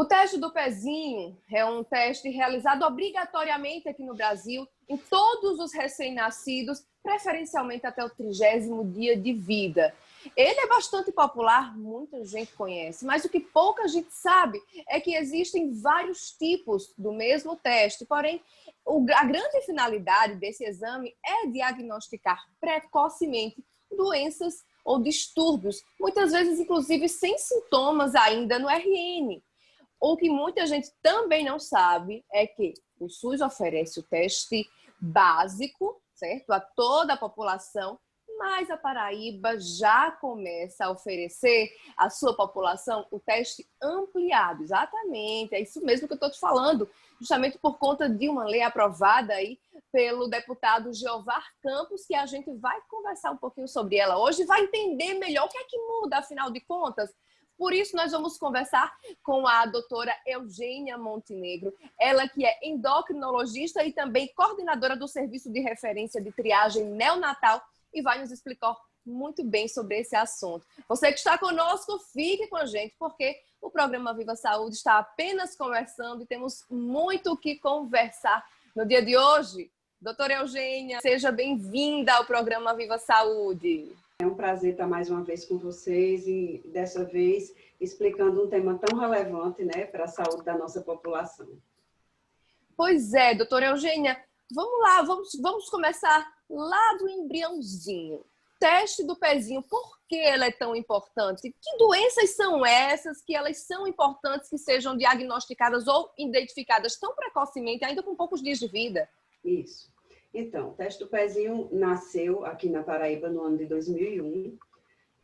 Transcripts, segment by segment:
O teste do pezinho é um teste realizado obrigatoriamente aqui no Brasil em todos os recém-nascidos, preferencialmente até o 30º dia de vida. Ele é bastante popular, muita gente conhece, mas o que pouca gente sabe é que existem vários tipos do mesmo teste. Porém, a grande finalidade desse exame é diagnosticar precocemente doenças ou distúrbios, muitas vezes inclusive sem sintomas ainda no RN. O que muita gente também não sabe é que o SUS oferece o teste básico, certo? A toda a população, mas a Paraíba já começa a oferecer à sua população o teste ampliado. Exatamente, é isso mesmo que eu estou te falando, justamente por conta de uma lei aprovada aí pelo deputado Jeovar Campos, que a gente vai conversar um pouquinho sobre ela hoje, vai entender melhor o que é que muda, afinal de contas. Por isso, nós vamos conversar com a doutora Eugênia Montenegro, ela que é endocrinologista e também coordenadora do Serviço de Referência de Triagem Neonatal e vai nos explicar muito bem sobre esse assunto. Você que está conosco, fique com a gente, porque o programa Viva Saúde está apenas começando e temos muito o que conversar no dia de hoje. Doutora Eugênia, seja bem-vinda ao programa Viva Saúde. É um prazer estar mais uma vez com vocês e, dessa vez, explicando um tema tão relevante, né, para a saúde da nossa população. Pois é, doutora Eugênia, vamos lá, vamos começar lá do embriãozinho. Teste do pezinho, por que ela é tão importante? Que doenças são essas que elas são importantes que sejam diagnosticadas ou identificadas tão precocemente, ainda com poucos dias de vida? Isso. Então, o teste do pezinho nasceu aqui na Paraíba no ano de 2001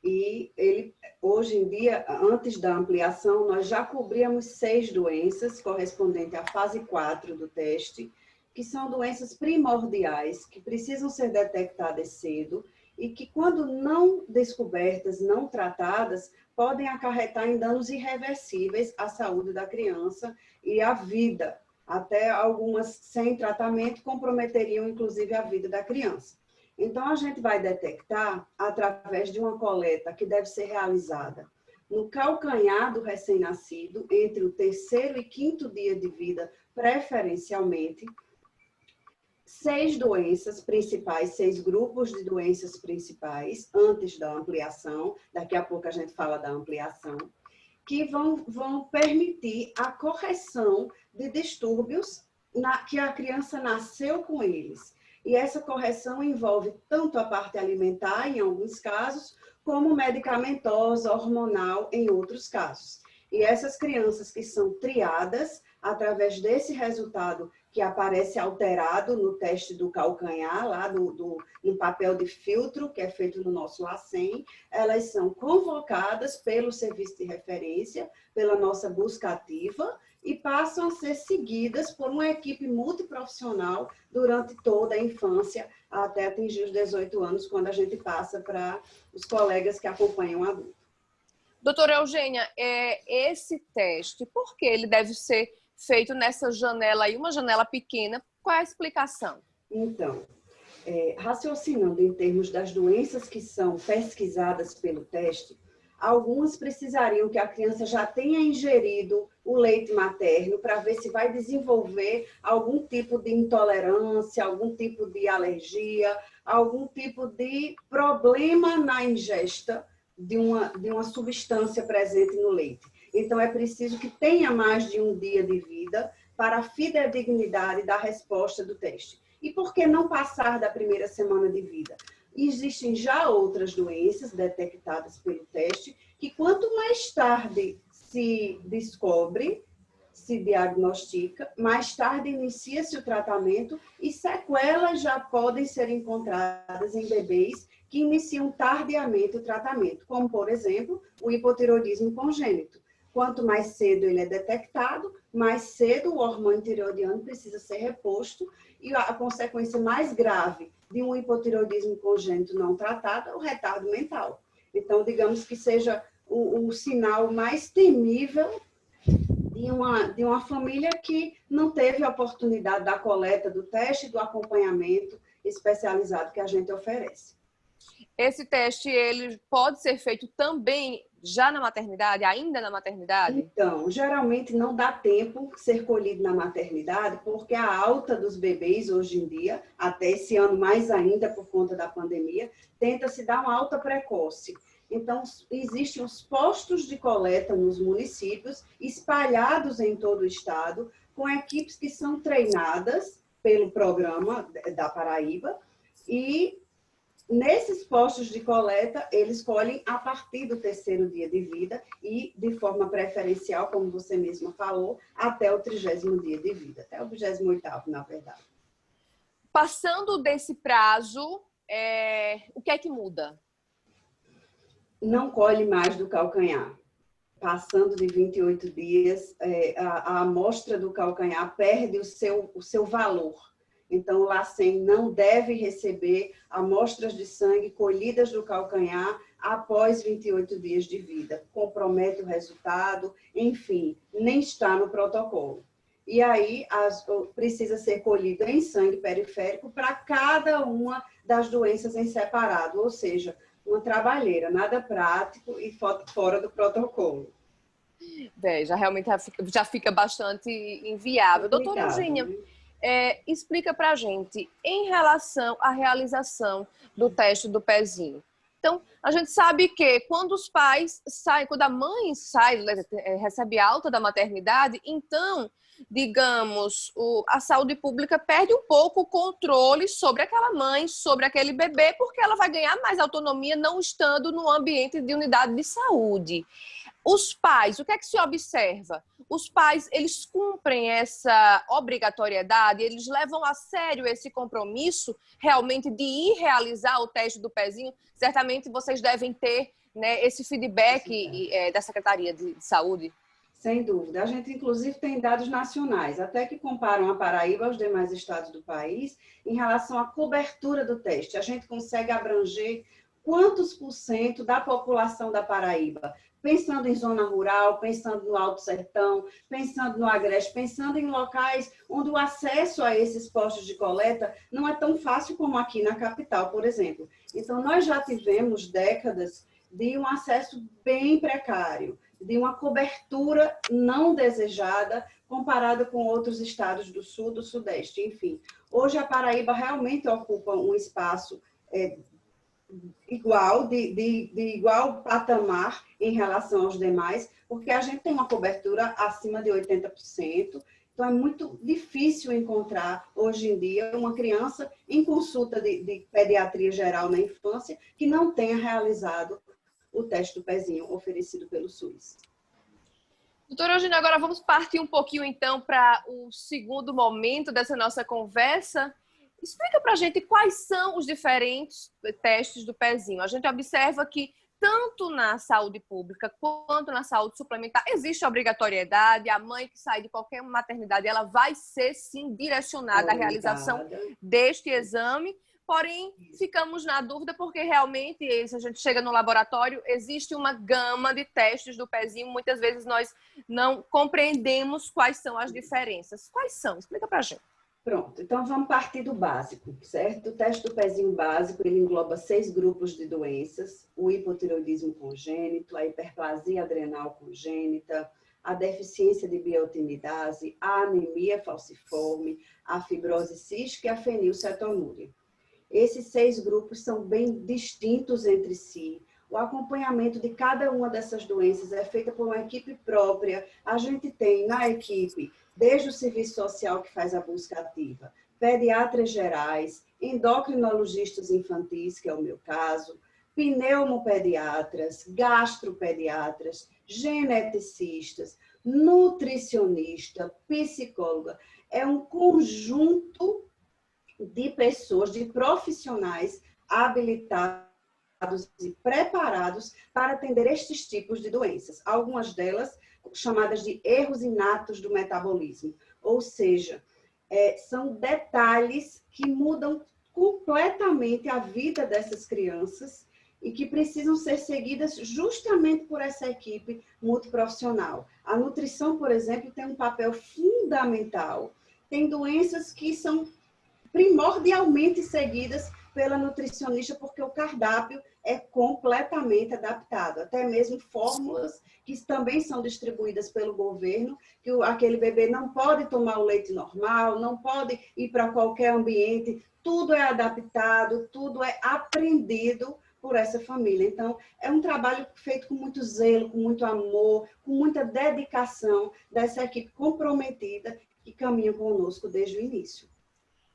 e ele, hoje em dia, antes da ampliação, nós já cobríamos 6 doenças correspondentes à fase 4 do teste, que são doenças primordiais, que precisam ser detectadas cedo e que, quando não descobertas, não tratadas, podem acarretar em danos irreversíveis à saúde da criança e à vida. Até algumas sem tratamento comprometeriam, inclusive, a vida da criança. Então, a gente vai detectar através de uma coleta que deve ser realizada no calcanhar do recém-nascido, entre o 3º e 5º dia de vida, preferencialmente, 6 doenças principais, 6 grupos de doenças principais, antes da ampliação, daqui a pouco a gente fala da ampliação, que vão permitir a correção de distúrbios que a criança nasceu com eles. E essa correção envolve tanto a parte alimentar, em alguns casos, como medicamentosa, hormonal, em outros casos. E essas crianças que são triadas, através desse resultado que aparece alterado no teste do calcanhar, lá no papel de filtro, que é feito no nosso LACEN, elas são convocadas pelo serviço de referência, pela nossa busca ativa, e passam a ser seguidas por uma equipe multiprofissional durante toda a infância, até atingir os 18 anos, quando a gente passa para os colegas que acompanham o adulto. Doutora Eugênia, esse teste, por que ele deve ser feito nessa janela aí, uma janela pequena? Qual é a explicação? Então, raciocinando em termos das doenças que são pesquisadas pelo teste, algumas precisariam que a criança já tenha ingerido o leite materno para ver se vai desenvolver algum tipo de intolerância, algum tipo de alergia, algum tipo de problema na ingesta de uma substância presente no leite. Então, é preciso que tenha mais de um dia de vida para a fidedignidade da resposta do teste. E por que não passar da primeira semana de vida? Existem já outras doenças detectadas pelo teste, que quanto mais tarde se descobre, se diagnostica, mais tarde inicia-se o tratamento e sequelas já podem ser encontradas em bebês que iniciam tardiamente o tratamento, como, por exemplo, o hipotireoidismo congênito. Quanto mais cedo ele é detectado, mais cedo o hormônio tireoidiano precisa ser reposto e a consequência mais grave de um hipotireoidismo congênito não tratado é o retardo mental. Então, digamos que seja o sinal mais temível de uma família que não teve a oportunidade da coleta do teste e do acompanhamento especializado que a gente oferece. Esse teste ele pode ser feito também já na maternidade, ainda na maternidade? Então, geralmente não dá tempo de ser colhido na maternidade, porque a alta dos bebês hoje em dia, até esse ano mais ainda por conta da pandemia, tenta-se dar uma alta precoce. Então, existem os postos de coleta nos municípios, espalhados em todo o estado, com equipes que são treinadas pelo programa da Paraíba, e nesses postos de coleta, eles colhem a partir do 3º dia de vida e, de forma preferencial, como você mesma falou, até o 30º dia de vida, até o 28º, na verdade. Passando desse prazo, o que é que muda? Não colhe mais do calcanhar. Passando de 28 dias, a amostra do calcanhar perde o seu valor. Então, o LACEN não deve receber amostras de sangue colhidas do calcanhar após 28 dias de vida. Compromete o resultado, enfim, nem está no protocolo. E aí, precisa ser colhido em sangue periférico para cada uma das doenças em separado, ou seja, uma trabalheira, nada prático e fora do protocolo. Já realmente já fica bastante inviável. Doutora Eugênia, explica para a gente em relação à realização do teste do pezinho. Então, a gente sabe que quando os pais saem, quando a mãe sai, recebe alta da maternidade, então, digamos, a saúde pública perde um pouco o controle sobre aquela mãe, sobre aquele bebê, porque ela vai ganhar mais autonomia não estando no ambiente de unidade de saúde. Os pais, o que é que se observa? Os pais, eles cumprem essa obrigatoriedade, eles levam a sério esse compromisso realmente de ir realizar o teste do pezinho. Certamente vocês devem ter, né, esse feedback da Secretaria de Saúde. Sem dúvida. A gente, inclusive, tem dados nacionais, até que comparam a Paraíba aos demais estados do país em relação à cobertura do teste. A gente consegue abranger quantos % da população da Paraíba, pensando em zona rural, pensando no Alto Sertão, pensando no Agreste, pensando em locais onde o acesso a esses postos de coleta não é tão fácil como aqui na capital, por exemplo. Então, nós já tivemos décadas de um acesso bem precário, de uma cobertura não desejada comparada com outros estados do Sul, do Sudeste, enfim. Hoje, a Paraíba realmente ocupa um espaço igual, de igual patamar em relação aos demais, porque a gente tem uma cobertura acima de 80%, então é muito difícil encontrar, hoje em dia, uma criança em consulta de pediatria geral na infância que não tenha realizado o teste do pezinho oferecido pelo SUS. Doutora Eugênia, agora vamos partir um pouquinho, então, para o segundo momento dessa nossa conversa. Explica para a gente quais são os diferentes testes do pezinho. A gente observa que tanto na saúde pública quanto na saúde suplementar existe a obrigatoriedade. A mãe que sai de qualquer maternidade, ela vai ser, sim, direcionada à realização deste exame. Porém, ficamos na dúvida porque realmente, se a gente chega no laboratório, existe uma gama de testes do pezinho. Muitas vezes nós não compreendemos quais são as diferenças. Quais são? Explica para a gente. Pronto, então vamos partir do básico, certo? O teste do pezinho básico, ele engloba 6 grupos de doenças: o hipotireoidismo congênito, a hiperplasia adrenal congênita, a deficiência de biotinidase, a anemia falciforme, a fibrose cística e a fenilcetonúria. Esses 6 grupos são bem distintos entre si. O acompanhamento de cada uma dessas doenças é feito por uma equipe própria. A gente tem na equipe, desde o serviço social que faz a busca ativa, pediatras gerais, endocrinologistas infantis, que é o meu caso, pneumopediatras, gastropediatras, geneticistas, nutricionista, psicóloga. É um conjunto de pessoas, de profissionais habilitados e preparados para atender estes tipos de doenças. Algumas delas chamadas de erros inatos do metabolismo, ou seja, são detalhes que mudam completamente a vida dessas crianças e que precisam ser seguidas justamente por essa equipe multiprofissional. A nutrição, por exemplo, tem um papel fundamental. Tem doenças que são primordialmente seguidas pela nutricionista, porque o cardápio é completamente adaptado, até mesmo fórmulas que também são distribuídas pelo governo, que aquele bebê não pode tomar o leite normal, não pode ir para qualquer ambiente, tudo é adaptado, tudo é aprendido por essa família. Então, é um trabalho feito com muito zelo, com muito amor, com muita dedicação dessa equipe comprometida que caminha conosco desde o início.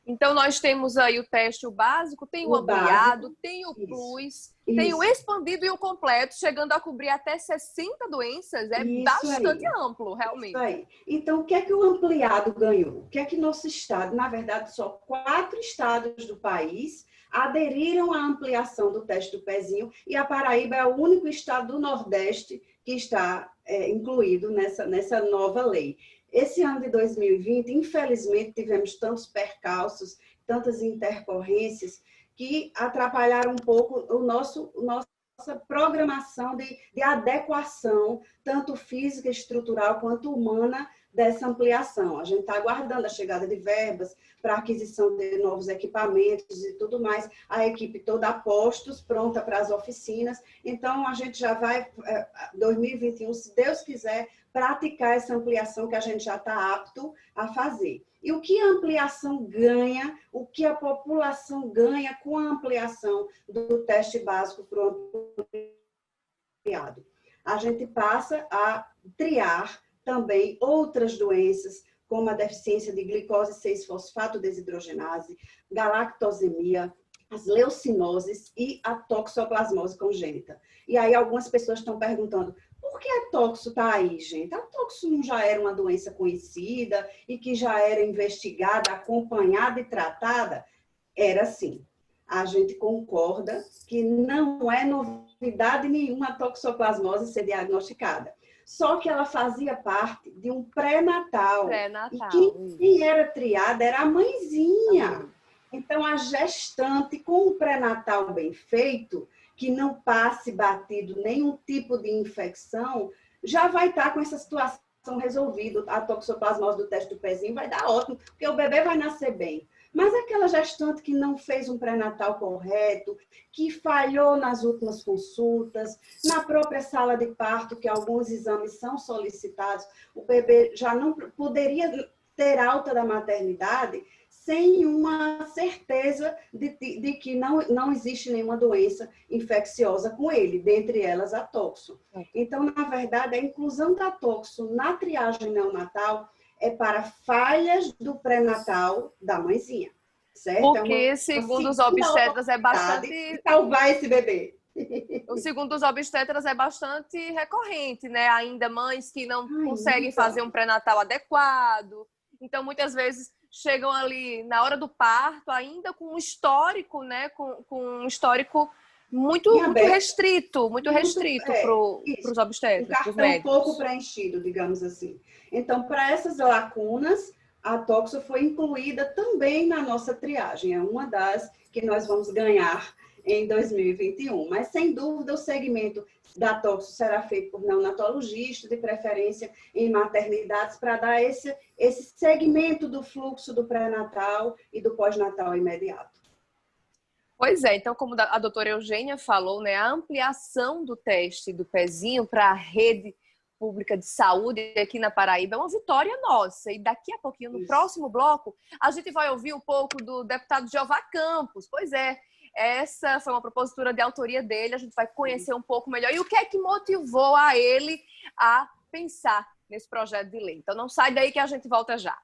Então, nós temos aí o teste o básico, tem o ampliado, básico, tem o plus, tem o expandido e o completo, chegando a cobrir até 60 doenças. É bastante amplo, realmente. Isso aí. Então, o que é que o ampliado ganhou? O que é que nosso estado, na verdade, só 4 estados do país aderiram à ampliação do teste do pezinho, e a Paraíba é o único estado do Nordeste que está incluído nessa nova lei. Esse ano de 2020, infelizmente, tivemos tantos percalços, tantas intercorrências, que atrapalharam um pouco nossa programação de adequação, tanto física, estrutural, quanto humana, dessa ampliação. A gente está aguardando a chegada de verbas para aquisição de novos equipamentos e tudo mais. A equipe toda a postos, pronta para as oficinas. Então, a gente já vai, 2021, se Deus quiser, praticar essa ampliação que a gente já está apto a fazer. E o que a ampliação ganha, o que a população ganha com a ampliação do teste básico para o ampliado? A gente passa a triar também outras doenças, como a deficiência de glicose 6-fosfato desidrogenase, galactosemia, as leucinoses e a toxoplasmose congênita. E aí algumas pessoas estão perguntando, por que a toxo está aí, gente? A toxo não já era uma doença conhecida e que já era investigada, acompanhada e tratada? Era sim. A gente concorda que não é novidade nenhuma a toxoplasmose ser diagnosticada. Só que ela fazia parte de um pré-natal. E quem era triada era a mãezinha. Então, a gestante com o pré-natal bem feito, que não passe batido nenhum tipo de infecção, já vai estar com essa situação resolvida. A toxoplasmose do teste do pezinho vai dar ótimo, porque o bebê vai nascer bem. Mas aquela gestante que não fez um pré-natal correto, que falhou nas últimas consultas, na própria sala de parto, que alguns exames são solicitados, o bebê já não poderia ter alta da maternidade sem uma certeza de que não existe nenhuma doença infecciosa com ele, dentre elas a toxo. Então, na verdade, a inclusão da toxo na triagem neonatal é para falhas do pré-natal da mãezinha, certo? Porque, segundo os obstetras, é bastante... salvar esse bebê. Segundo os obstetras, é bastante recorrente, né? Ainda mães que não conseguem fazer um pré-natal adequado. Então, muitas vezes, chegam ali na hora do parto, ainda com um histórico, né? Com um histórico muito restrito para os obstetras. Um cartão pouco preenchido, digamos assim. Então, para essas lacunas, a toxo foi incluída também na nossa triagem. É uma das que nós vamos ganhar em 2021. Mas, sem dúvida, o segmento da toxo será feito por neonatologistas, de preferência em maternidades, para dar esse segmento do fluxo do pré-natal e do pós-natal imediato. Pois é, então, como a doutora Eugênia falou, né, a ampliação do teste do pezinho para a rede pública de saúde aqui na Paraíba é uma vitória nossa. E daqui a pouquinho, no próximo bloco, a gente vai ouvir um pouco do deputado Jeová Campos. Pois é, essa foi uma propositura de autoria dele, a gente vai conhecer um pouco melhor. E o que é que motivou a ele a pensar nesse projeto de lei? Então, não sai daí que a gente volta já.